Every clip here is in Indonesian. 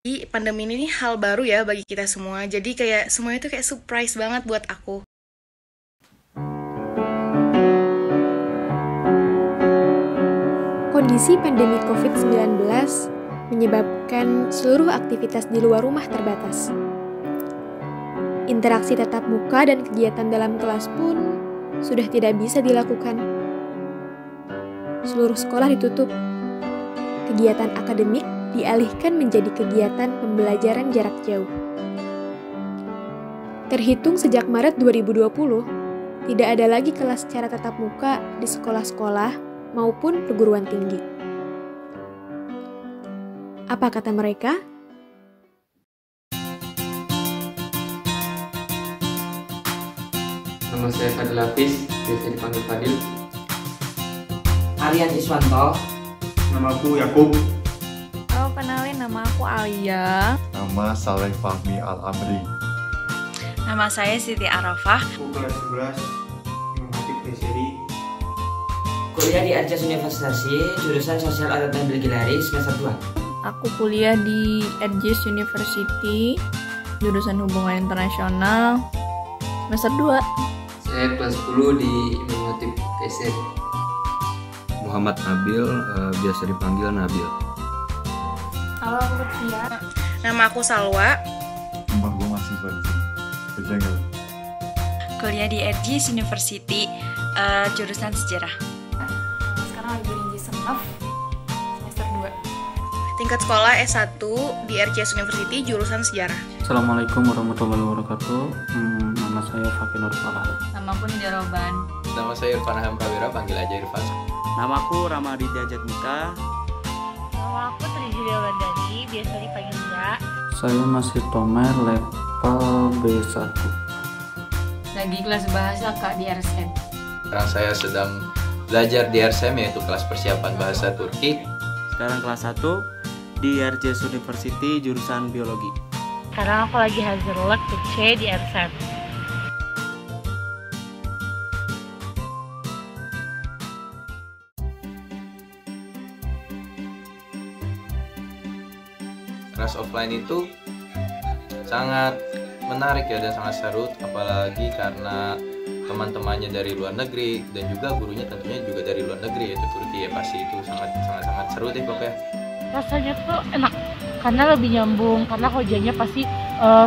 Pandemi ini nih hal baru ya bagi kita semua. Jadi kayak semuanya tuh kayak surprise banget buat aku. Kondisi pandemi COVID-19 menyebabkan seluruh aktivitas di luar rumah terbatas. Interaksi tatap muka dan kegiatan dalam kelas pun sudah tidak bisa dilakukan. Seluruh sekolah ditutup. Kegiatan akademik dialihkan menjadi kegiatan pembelajaran jarak jauh. Terhitung sejak Maret 2020, tidak ada lagi kelas secara tatap muka di sekolah-sekolah maupun perguruan tinggi. Apa kata mereka? Nama saya Fadil Hafiz, biasa dipanggil Fadil. Aryan Iswanto. Nama aku Yakub. Halo, kenalin, nama aku Alia. Nama Saleh Fahmi Al-Amri. Nama saya Siti Arafah. Aku kelas 11, Informatik TSRI. Kuliah di Arjas Universitas, jurusan Sosial Adat dan Bilgilari semester 2. Aku kuliah di Edges University, jurusan Hubungan Internasional, semester 2. Saya kelas 10 di Informatik TSRI. Muhammad Nabil, biasa dipanggil Nabil. Halo, aku Lutfia. Nama aku Salwa. Nama gue mahasiswa di sini. Kerja nggak? Kuliah di Edges University, jurusan Sejarah. Sekarang lagi berinji senaf, semester 2. Tingkat sekolah S1 di RCS University, jurusan Sejarah. Assalamualaikum warahmatullahi wabarakatuh. Nama saya Fakih Nur Falah. Nama aku Nida Roban. Nama saya Irfan Aham Prawira, panggil aja Irfan. Namaku Ramadi Jatmika. Nama aku Trijulia Wandani, biasa dipanggil Lia. Saya masih Tomer level B1. Lagi kelas bahasa Kak di RSM. Sekarang saya sedang belajar di RSM, yaitu kelas persiapan bahasa Turki. Sekarang kelas 1 di RJS University, jurusan Biologi. Sekarang aku lagi Hazrelak C di RSM. Kelas offline itu sangat menarik ya dan sangat seru, apalagi karena teman-temannya dari luar negeri dan juga gurunya tentunya juga dari luar negeri, yaitu Turki ya. Pasti itu sangat seru deh pokoknya. Rasanya tuh enak karena lebih nyambung, karena kerjanya pasti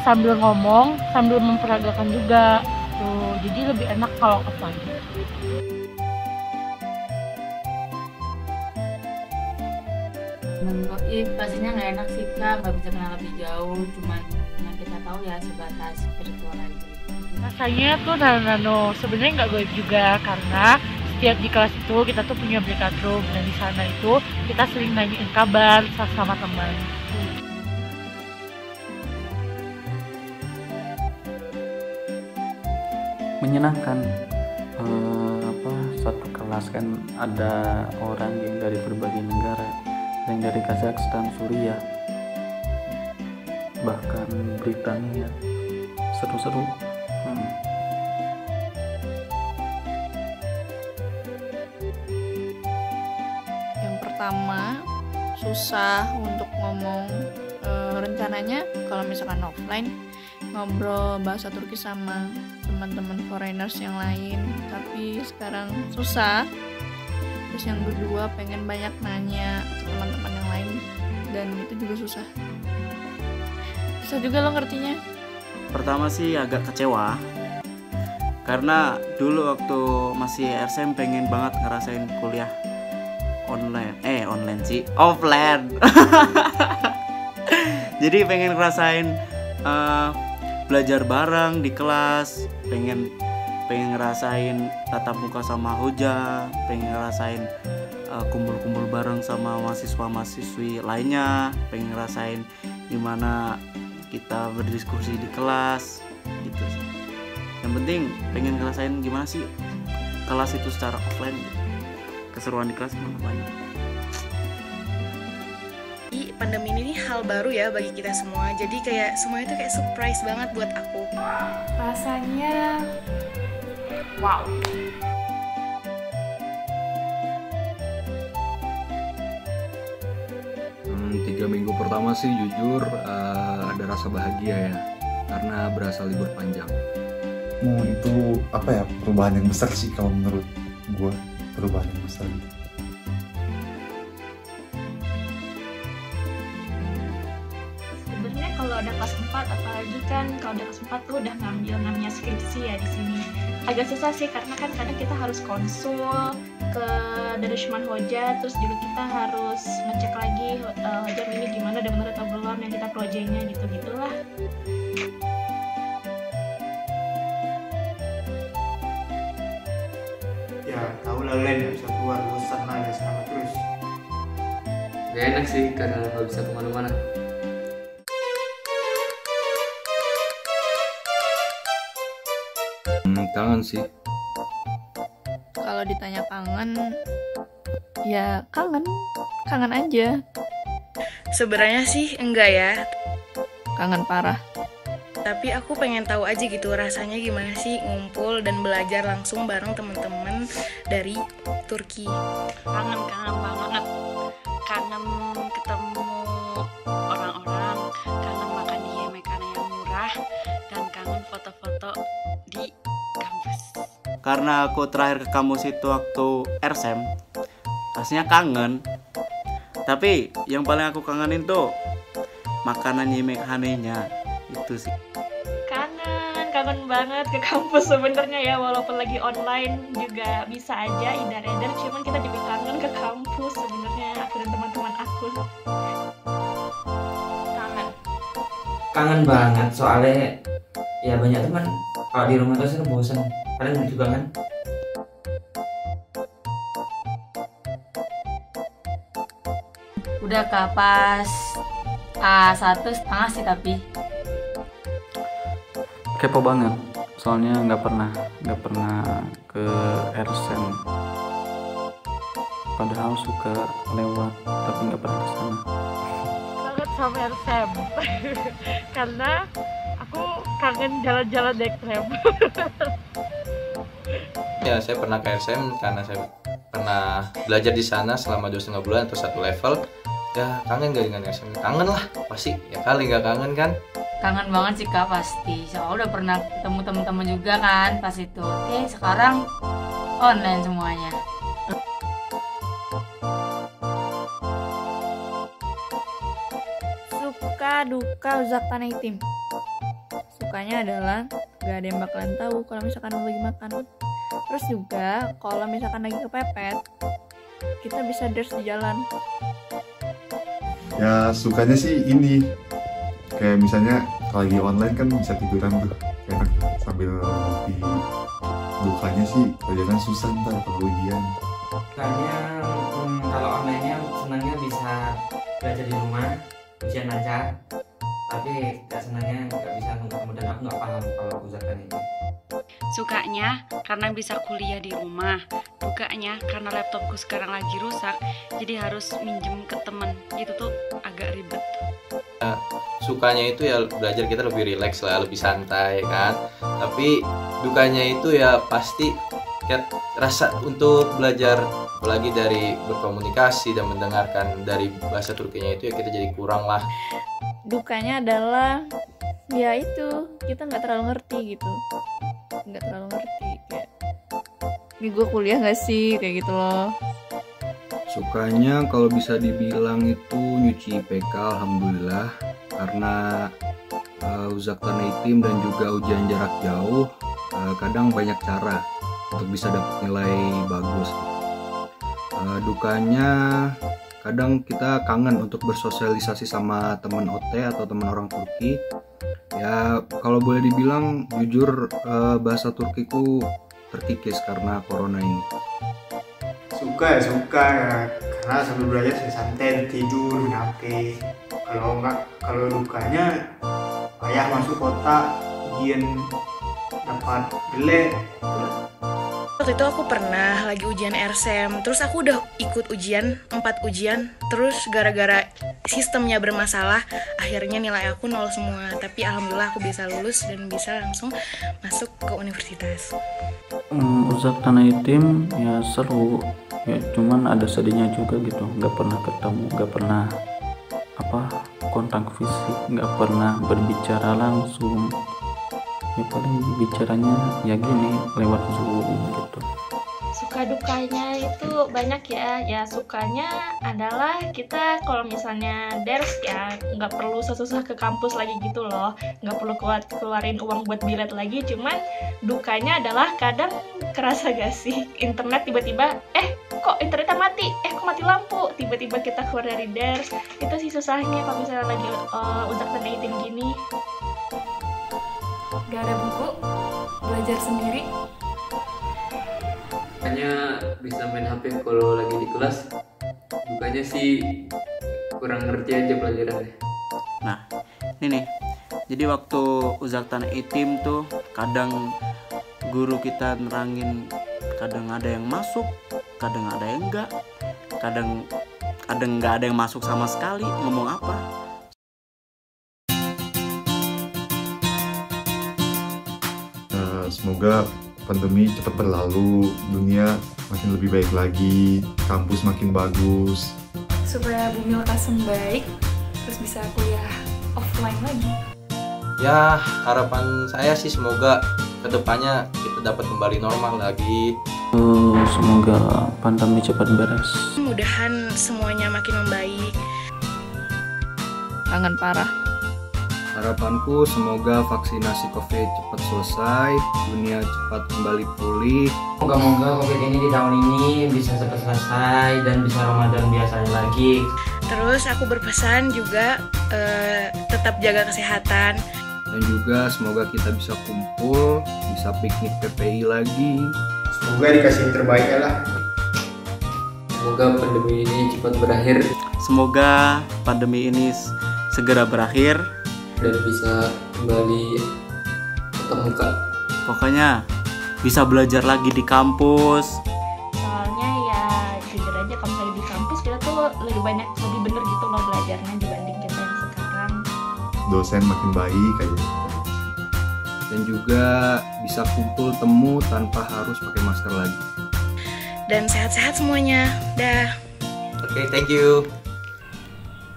sambil ngomong sambil memperagakan juga tuh, jadi lebih enak kalau offline. Menurut pastinya nggak enak sih Kak, nggak bisa kenal lebih jauh, cuman yang kita tahu ya sebatas virtual aja. Rasanya tuh nano sebenarnya nggak goib juga, karena setiap di kelas itu kita tuh punya breakout room, dan di sana itu kita sering nanyain kabar sama teman. Menyenangkan. Satu kelas kan ada orang yang dari berbagai negara, yang dari Kazakhstan, Suriah, bahkan Britania. Seru-seru. Yang pertama, susah untuk ngomong. Rencananya kalau misalkan offline, ngobrol bahasa Turki sama teman-teman foreigners yang lain, tapi sekarang susah. Terus yang kedua, pengen banyak nanya ke teman-teman yang lain, dan itu juga susah juga lo ngertinya. Pertama sih agak kecewa, karena dulu waktu masih RSM pengen banget ngerasain kuliah online sih, offline. Jadi pengen ngerasain belajar bareng di kelas, pengen ngerasain tatap muka sama Hoja, pengen ngerasain kumpul-kumpul bareng sama mahasiswa-mahasiswi lainnya, pengen ngerasain gimana kita berdiskusi di kelas gitu sih. Yang penting pengen ngerasain gimana sih kelas itu secara offline gitu. Keseruan di kelas mana banyak. Pandemi ini nih hal baru ya bagi kita semua. Jadi kayak semuanya tuh kayak surprise banget buat aku. Rasanya wow. 3 minggu pertama sih jujur ada rasa bahagia ya, karena berasa libur panjang. Itu apa ya, perubahan yang besar sih kalau menurut gue, perubahan yang besar gitu. Sebenarnya kalau ada kelas 4, apalagi kan kalau ada kelas 4 tuh udah ngambil namanya skripsi ya di sini. Agak susah sih karena kan kadang kita harus konsul ke Darusman Hoja, terus juga kita harus ngecek lagi Hoja ini gimana, udah bener atau belum yang kita projectnya gitu-gitulah. Ya tahu lah Len, nggak bisa keluar, bosan lah di sana terus. Gak enak sih karena nggak bisa kemana-mana. Kangen sih. Kalau ditanya kangen, ya kangen aja. Sebenarnya sih enggak ya, Kangen parah. tapi aku pengen tahu aja gitu rasanya gimana sih ngumpul dan belajar langsung bareng teman-teman dari Turki. Kangen banget, kangen ketemu orang-orang, kangen makan di makanan yang murah, dan kangen foto-foto di kampus. Karena aku terakhir ke kampus itu waktu RSM, pastinya kangen. Tapi yang paling aku kangenin tuh makanan yemek-hanenya itu sih. Kangen banget ke kampus sebenarnya ya, walaupun lagi online juga bisa aja edar-edar, cuman kita juga kangen ke kampus sebenarnya, aku dan teman-teman aku. Kangen banget soalnya ya banyak teman. Kalau di rumah terus kan bosan. Kalian juga kan? Udah ke pas A1,5 sih tapi kepo banget, soalnya nggak pernah ke RSM, padahal suka lewat tapi nggak pernah kesana. Banget sama RSM karena aku kangen jalan-jalan naik tram. Ya, saya pernah ke RSM karena saya pernah belajar di sana selama 2,5 bulan atau 1 level. Ya, kangen gak dengan RSM? Kangen lah, pasti. Ya kali nggak kangen kan? kangen banget sih Kak pasti. Soalnya udah pernah ketemu teman-teman juga kan pas itu. Oke, sekarang online semuanya. Suka duka Uzak Tanah Hitim. Sukanya adalah gak ada yang bakalan tahu kalau misalkan lagi makan. Terus juga kalau misalkan lagi kepepet, kita bisa dash di jalan. Ya sukanya sih ini, kayak misalnya kalau lagi online kan bisa tiduran tuh enak sambil ngopi. Dukanya sih perjalanan susah ntar kalau ujian. Sukanya kalau online-nya senangnya bisa belajar di rumah, ujian lancar. Tapi gak senangnya gak bisa ketemu dan aku gak paham kalau ujian ini. Sukanya karena bisa kuliah di rumah, dukanya karena laptopku sekarang lagi rusak, jadi harus minjem ke temen. Itu tuh agak ribet. Sukanya itu ya belajar kita lebih rileks lah, lebih santai kan. Tapi dukanya itu ya pasti rasa untuk belajar, apalagi dari berkomunikasi dan mendengarkan dari bahasa Turkinya itu ya kita jadi kurang lah. Dukanya adalah ya itu, kita nggak terlalu ngerti gitu, nggak terlalu ngerti kayak ini gue kuliah nggak sih kayak gitu loh. Sukanya kalau bisa dibilang itu nyuci IPK, alhamdulillah, karena Uzak Tanah Hitim dan juga ujian jarak jauh kadang banyak cara untuk bisa dapat nilai bagus. Dukanya kadang kita kangen untuk bersosialisasi sama teman OT atau teman orang Turki. Ya kalau boleh dibilang jujur bahasa Turkiku terkikis karena corona ini. Suka ya, karena sambil belajar saya santai, tidur, main HP. Kalau dukanya payah masuk kota, ujian dapat jelek. Waktu itu aku pernah lagi ujian RSM, terus aku udah ikut ujian, 4 ujian, terus gara-gara sistemnya bermasalah, akhirnya nilai aku 0 semua. Tapi alhamdulillah aku bisa lulus dan bisa langsung masuk ke universitas. Uzak Tanah Hitim ya seru, ya cuman ada sedihnya juga gitu, nggak pernah ketemu, nggak pernah kontak fisik, nggak pernah berbicara langsung. Ya paling bicaranya ya gini lewat Zoom gitu. Suka dukanya itu banyak ya. Ya sukanya adalah kita kalau misalnya ders ya nggak perlu susah ke kampus lagi gitu loh, nggak perlu keluarin uang buat bilet lagi. Cuman dukanya adalah kadang kerasa gak sih internet tiba-tiba kok internetnya mati, kok mati lampu, tiba-tiba kita keluar dari ders. Itu sih susahnya kalau misalnya lagi Uzak Tana Itim gini. Gak ada buku, belajar sendiri. Hanya bisa main HP kalau lagi di kelas. Bukannya sih kurang ngerti aja pelajarannya. Nah, ini nih. Jadi waktu Uzak Tana Itim tuh kadang guru kita nerangin, kadang ada yang masuk, kadang ada yang enggak, kadang nggak ada yang masuk sama sekali. Ngomong apa? Semoga pandemi cepat berlalu, dunia makin lebih baik lagi, kampus makin bagus. Supaya Bumi Lekas baik, terus bisa kuliah offline lagi. Ya, harapan saya sih semoga kedepannya kita dapat kembali normal lagi. Semoga pandemi cepat beres. Mudahan semuanya makin membaik. Kangen parah. Harapanku semoga vaksinasi COVID cepat selesai, dunia cepat kembali pulih. Moga-moga COVID ini di tahun ini bisa cepat selesai dan bisa Ramadan biasanya lagi. Terus aku berpesan juga tetap jaga kesehatan. Dan juga semoga kita bisa kumpul, bisa piknik PPI lagi. Semoga dikasih yang terbaik ya lah. Semoga pandemi ini cepat berakhir. Semoga pandemi ini segera berakhir dan bisa kembali tatap muka. Pokoknya bisa belajar lagi di kampus. Soalnya ya jujur aja kalau misalnya di kampus kita tuh lebih bener gitu loh belajarnya dibanding kita yang sekarang. Dosen makin baik aja. Dan juga bisa kumpul temu tanpa harus pakai masker lagi. Dan sehat-sehat semuanya. Dah. Oke, thank you.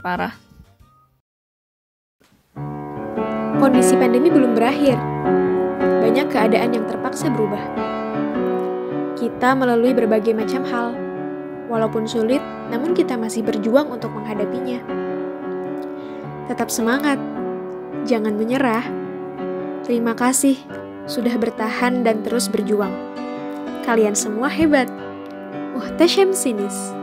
Parah. Kondisi pandemi belum berakhir. Banyak keadaan yang terpaksa berubah. Kita melalui berbagai macam hal. Walaupun sulit, namun kita masih berjuang untuk menghadapinya. Tetap semangat. Jangan menyerah. Terima kasih sudah bertahan dan terus berjuang. Kalian semua hebat. Muhtasyam Sinis.